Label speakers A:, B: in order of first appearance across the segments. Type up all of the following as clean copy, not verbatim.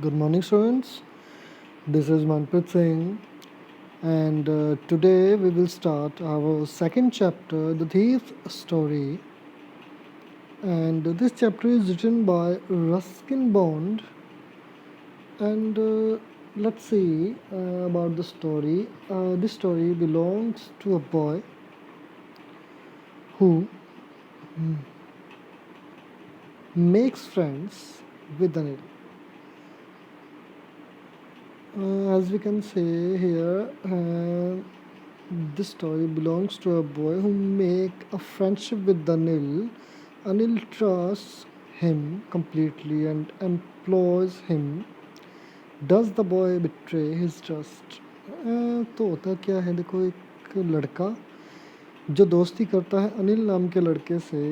A: Good morning, students. This is Manpreet Singh, and today we will start our second chapter, The Thief's Story. And this chapter is written by Ruskin Bond. And let's see about the story. This story belongs to a boy who makes friends with an eel. As we can say here, this story belongs to a boy who make a friendship with Anil. Anil trusts him completely and employs him. Does the boy betray his trust? तो होता क्या है, देखो, एक लड़का जो दोस्ती करता है अनिल नाम के लड़के से।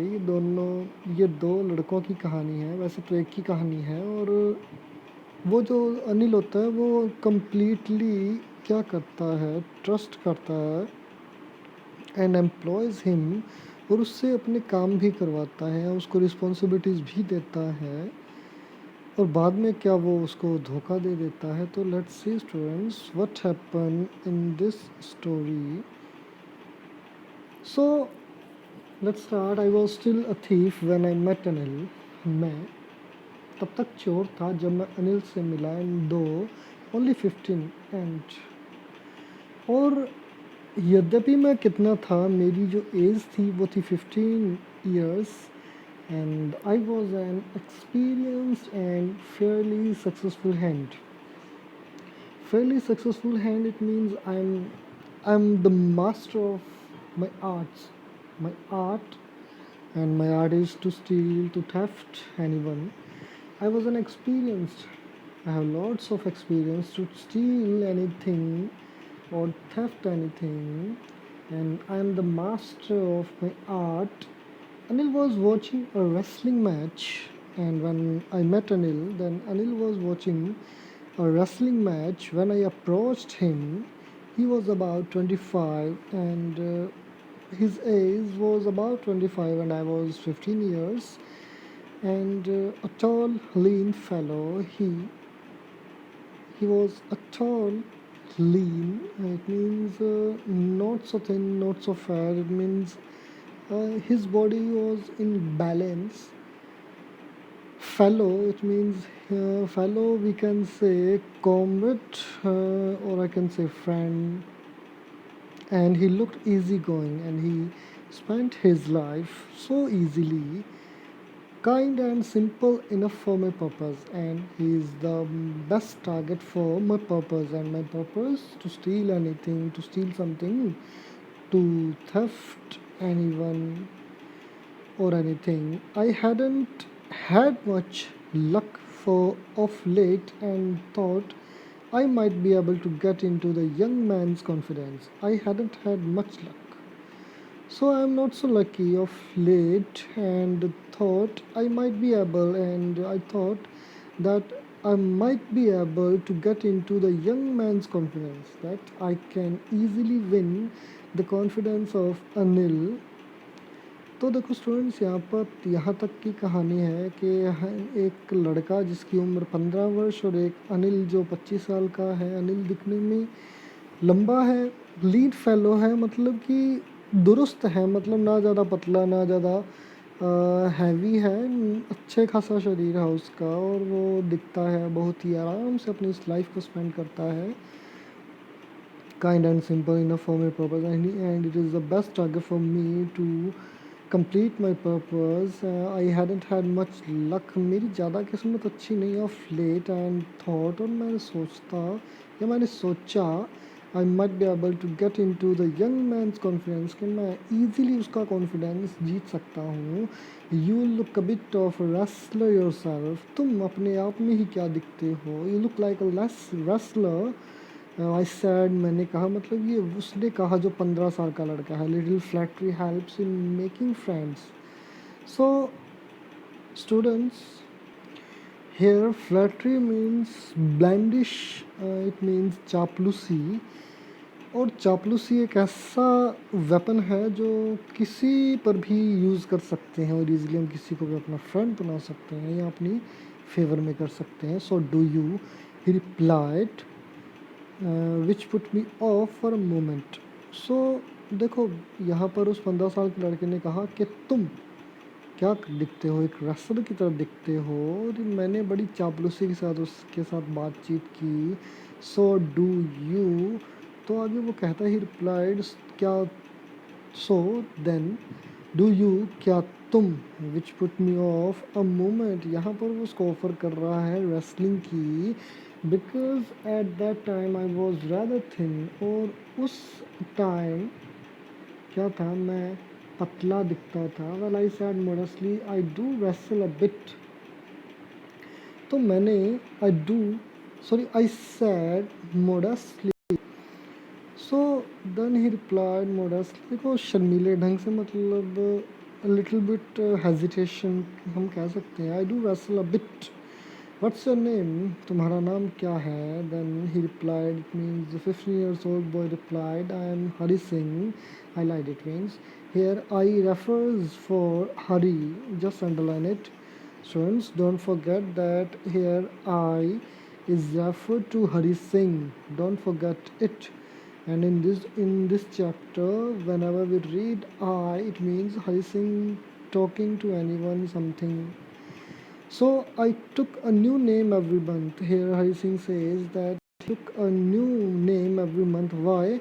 A: ये दो लड़कों की कहानी है, वैसे तो एक ही कहानी है। और वो जो अनिल होता है वो कम्प्लीटली क्या करता है, ट्रस्ट करता है एंड एम्प्लॉयज़ हिम, और उससे अपने काम भी करवाता है, उसको रिस्पॉन्सिबिलिटीज़ भी देता है, और बाद में क्या वो उसको धोखा दे देता है। तो let's see students what happen in this story. So let's start. I was still a thief when I met Anil. मैं तब तक चोर था जब मैं अनिल से मिला। एंड दो ओनली 15 एंड और यद्यपि मैं कितना था, मेरी जो एज थी वो थी 15 years, and I was an experienced and fairly successful hand. Fairly successful hand, it means I'm the master of my arts. My art, and my art is to steal, to theft anyone. I was an experienced. I have lots of experience to steal anything or theft anything, and I am the master of my art. Anil was watching a wrestling match, and when I met Anil, then Anil was watching a wrestling match. When I approached him, he was about 25, and his age was about 25, and I was 15 years. And a tall, lean fellow. He was a tall, lean. It means not so thin, not so fat. It means his body was in balance. Fellow, it means fellow, we can say comrade, or I can say friend. And he looked easygoing, and he spent his life so easily, kind and simple enough for my purpose. And he is the best target for my purpose. And my purpose, to steal anything, to steal something, to theft anyone or anything. I hadn't had much luck for of late, and thought I might be able to get into the young man's confidence. I hadn't had much luck, so I'm not so lucky of late, and thought I might be able, and I thought that I might be able to get into the young man's confidence, that I can easily win the confidence of Anil. तो देखो students, यहाँ तक की कहानी है कि एक लड़का जिसकी उम्र 15 वर्ष, और एक अनिल जो 25 साल का है। अनिल दिखने में लंबा है, लीड फेलो है, मतलब कि दुरुस्त है, मतलब ना ज़्यादा पतला ना ज़्यादा हैवी है। अच्छे खासा शरीर है उसका, और वो दिखता है बहुत ही आराम से अपनी इस लाइफ को स्पेंड करता है। kind and simple enough for my purpose, and it is the best target for me to complete my purpose. I hadn't had much luck, मेरी ज़्यादा किस्मत अच्छी नहीं ऑफ लेट, एंड थॉट, और मैंने सोचा I might be able to get into the young man's confidence, कि मैं easily उसका confidence जीत सकता हूँ। You look a bit of a wrestler yourself, तुम अपने आप में ही क्या दिखते हो। You look like a less wrestler. I sad, मैंने कहा, मतलब ये उसने कहा जो 15 साल का लड़का है। Little flattery helps in making friends. So students, here flattery means blandish, it means चापलूसी। और चापलूसी एक ऐसा वेपन है जो किसी पर भी यूज़ कर सकते हैं, और ईज़िली हम किसी को भी अपना फ्रेंड बना सकते हैं या अपनी फेवर में कर सकते हैं. So do you, he replied, which put me off for a moment. So देखो यहाँ पर उस 15 साल के लड़के ने कहा कि तुम क्या दिखते हो, एक रेसलर की तरह दिखते हो. और मैंने बड़ी चापलूसी के साथ उसके साथ बातचीत की. सो डू यू, तो आगे वो कहता है, ही रिप्लाइड, क्या, सो देन डू यू, क्या तुम, विच put me of a moment. यहाँ पर वो उसको ऑफर कर रहा है रेसलिंग की, because at that time I was rather thin. और उस टाइम क्या था, मैं पतला दिखता था. Well I said modestly, I do wrestle a bit. तो मैंने I do, sorry I said modestly. So then he replied modestly. देखो शर्मीले ढंग से, मतलब लिटिल बिट हेजिटेशन हम कह सकते हैं. I do wrestle a bit. What's your name, तुम्हारा नाम क्या है. Then he replied, it means 15 years old boy replied, I am Hari Singh. Highlight it means here I refers for Hari, just underline it. Students, don't forget that here I is referred to Hari Singh. Don't forget it. And in this chapter, whenever we read I, it means Hari Singh talking to anyone, something. So I took a new name every month. Here Hari Singh says that he took a new name every month. Why?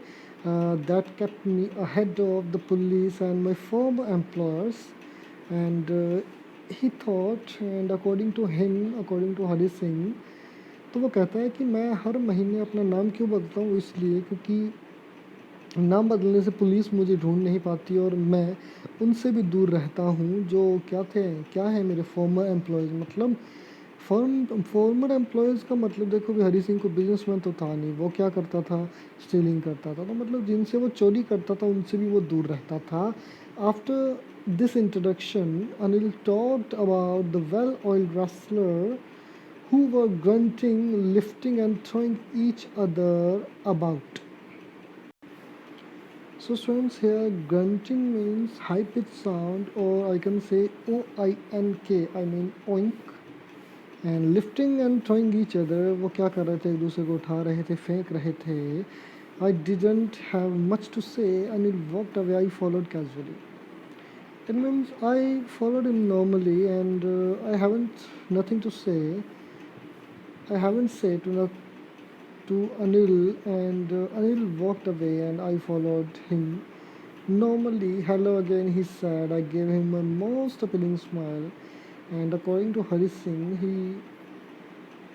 A: That kept me ahead of the police and my former employers. And he thought, and according to him, according to Hari Singh, तो वो कहता है कि मैं हर महीने अपना नाम क्यों बदलता हूँ, इसलिए क्योंकि नाम बदलने से पुलिस मुझे ढूंढ नहीं पाती और मैं उनसे भी दूर रहता हूँ जो क्या है मेरे फॉर्मर एम्प्लॉयज़. मतलब फॉर्मर एम्प्लॉयज़ का मतलब देखो भी, हरी सिंह को बिजनेसमैन तो था नहीं, वो क्या करता था, स्टीलिंग करता था. तो मतलब जिनसे वो चोरी करता था उनसे भी वो दूर रहता था. After this introduction Anil talked about the well oiled wrestler who were grunting, lifting and throwing each other about. So students, here grunting means high pitched sound, or I can say OINK, I mean oink. And lifting and throwing each other, वो क्या कर रहे थे, एक दूसरे को उठा रहे थे, फेंक रहे थे. I didn't have much to say and it walked away. I followed casually. It means I followed him normally and I haven't nothing to say. I haven't said to Anil, and Anil walked away and I followed him normally. Hello again, he said. I gave him a most appealing smile, and according to Hari Singh, he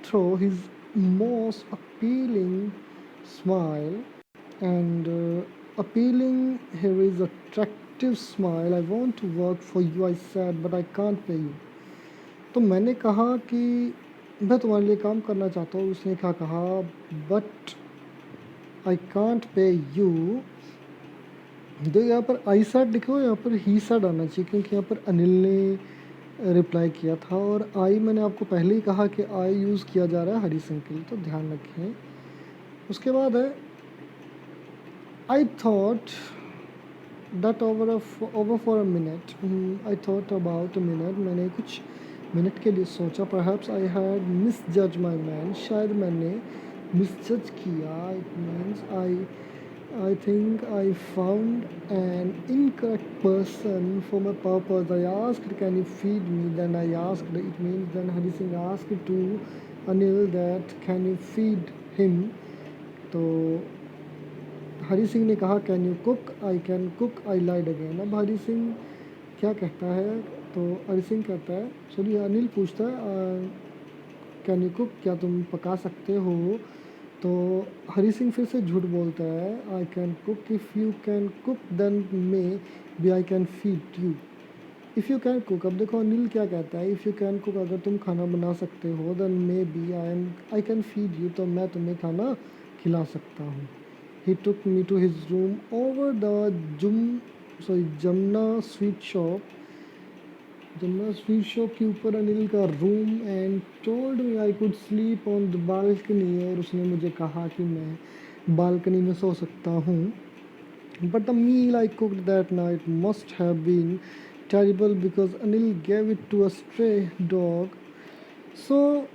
A: threw his most appealing smile. And appealing here is attractive smile. I want to work for you, I said, but I can't pay you. तो मैंने कहा कि मैं तुम्हारे लिए काम करना चाहता हूँ. उसने क्या कहा, but I can't pay you. तो यहाँ पर आई सैड लिखो, यहाँ पर ही सैड आना चाहिए क्योंकि यहाँ पर अनिल ने रिप्लाई किया था और आई मैंने आपको पहले ही कहा कि आई यूज़ किया जा रहा है हरी सिंह के लिए, तो ध्यान रखें. उसके बाद है I thought that over for a minute. I thought about a minute. मैंने कुछ मिनट के लिए सोचा. परहैप्स आई हैड मिस जज माई मैन. शायद मैंने मिसजज किया. It means I think I found an incorrect person for my purpose. I asked, can you feed me? Then I asked, it means then Hari Singh asked to Anil that can you feed him? तो हरी सिंह ने कहा can you cook. I can cook. I lied again. अब हरी सिंह क्या कहता है, तो हरी सिंह कहता है, सॉरी अनिल पूछता है कैन यू कुक, क्या तुम पका सकते हो. तो हरी सिंह फिर से झूठ बोलता है, I can cook. If you can cook then may be I can feed you. If you can cook. अब देखो अनिल क्या कहता है, इफ़ यू कैन कुक, अगर तुम खाना बना सकते हो, then may be I can feed you, तो मैं तुम्हें खाना खिला सकता हूँ. He took me to his room over the Jamuna sweet shop. Jamuna sweet shop के ऊपर अनिल का room. And told me I could sleep on the balcony. और उसने मुझे कहा कि मैं बालकनी में सो सकता हूँ. But the meal I cooked that night must have been terrible because Anil gave it to a stray dog. So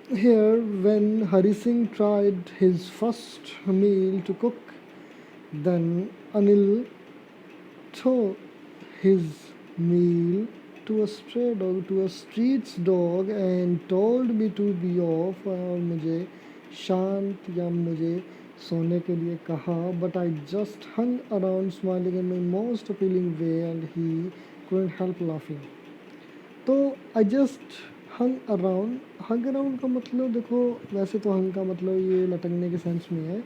A: here, when Hari Singh tried his first meal to cook, then Anil threw his meal to a stray dog, to a street dog, and told me to be off और मुझे शांत या मुझे सोने के लिए कहा. But I just hung around smiling in my most appealing way and he couldn't help laughing. तो आई जस्ट हंग अराउंड का मतलब देखो, वैसे तो हंग का मतलब ये लटकने के सेंस में है,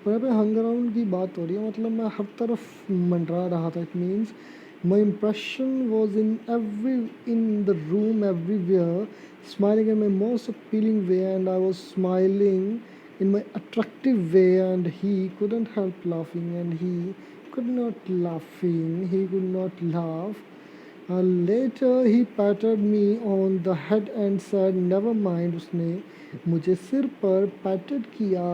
A: पर यहाँ पे हंग अराउंड की बात हो रही है, मतलब मैं हर तरफ मंडरा रहा था. It means my impression was in the room everywhere, smiling in my most appealing way and I was smiling in my attractive way and he couldn't help laughing and he could not laugh. Later he patted me on the head and said never mind. उसने मुझे सिर पर पैटेड किया.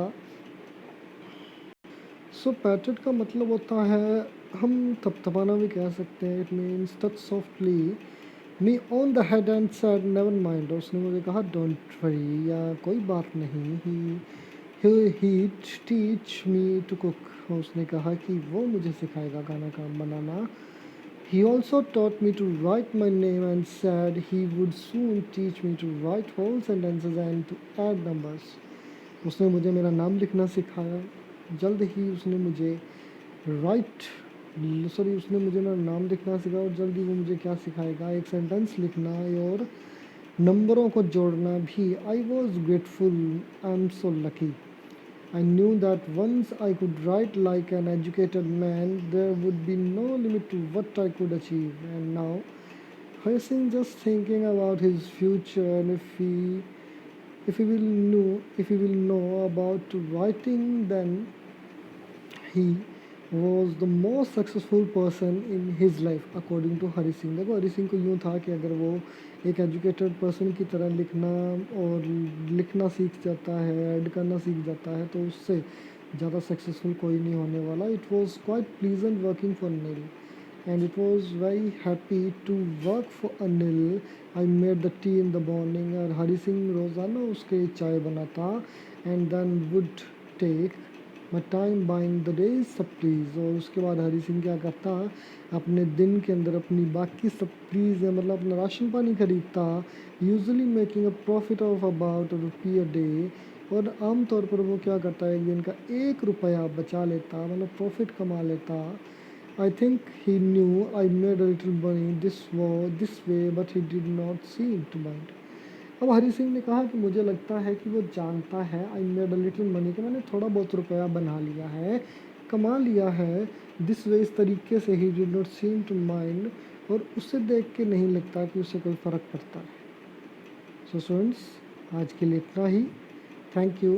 A: सो पैटेड का मतलब होता है, हम थपथपाना भी कह सकते हैं. It means touch softly me on the head and said never mind. उसने मुझे कहा डोंट वरी, या कोई बात नहीं. ही टीच मी टू कुक. उसने कहा कि वो मुझे सिखाएगा खाना काम बनाना. He also taught me to write my name and said he would soon teach me to write whole sentences and to add numbers. उसने मुझे मेरा नाम लिखना सिखाया. जल्द ही उसने मुझे उसने मुझे मेरा नाम लिखना सिखाया और जल्द ही वो मुझे क्या सिखाएगा, एक सेंटेंस लिखना और नंबरों को जोड़ना भी. I was grateful, I am so lucky. I knew that once I could write like an educated man, there would be no limit to what I could achieve. And now, Hari Singh just thinking about his future, and if he will know about writing, then he was the most successful person in his life according to Hari Singh. देखो हरी सिंह को यूँ था कि अगर वो एक educated person की तरह लिखना सीख जाता है, ऐड करना सीख जाता है, तो उससे ज़्यादा सक्सेसफुल कोई नहीं होने वाला. It was quite pleasant working for Anil and it was very happy to work for Anil. I made the tea in the morning और हरी सिंह रोज़ाना उसके चाय बनाता and then would take my time buying the day's supplies. और उसके बाद हरी सिंह क्या करता, अपने दिन के अंदर अपनी बाकी सप्लीज मतलब अपना राशन पानी खरीदता, usually making a profit of about ₹1 a day. और आमतौर पर वो क्या करता है, एक दिन का ₹1 बचा लेता, मतलब प्रॉफिट कमा लेता. I think he knew I made a little money this way, but he did not seem to mind. अब हरी सिंह ने कहा कि मुझे लगता है कि वो जानता है I made a little money, कि मैंने थोड़ा बहुत रुपया बना लिया है, कमा लिया है. दिस वे, इस तरीके से. He did not seem to mind, और उसे देख के नहीं लगता कि उसे कोई फ़र्क पड़ता है. सो स्टूडेंट्स, आज के लिए इतना ही. Thank you.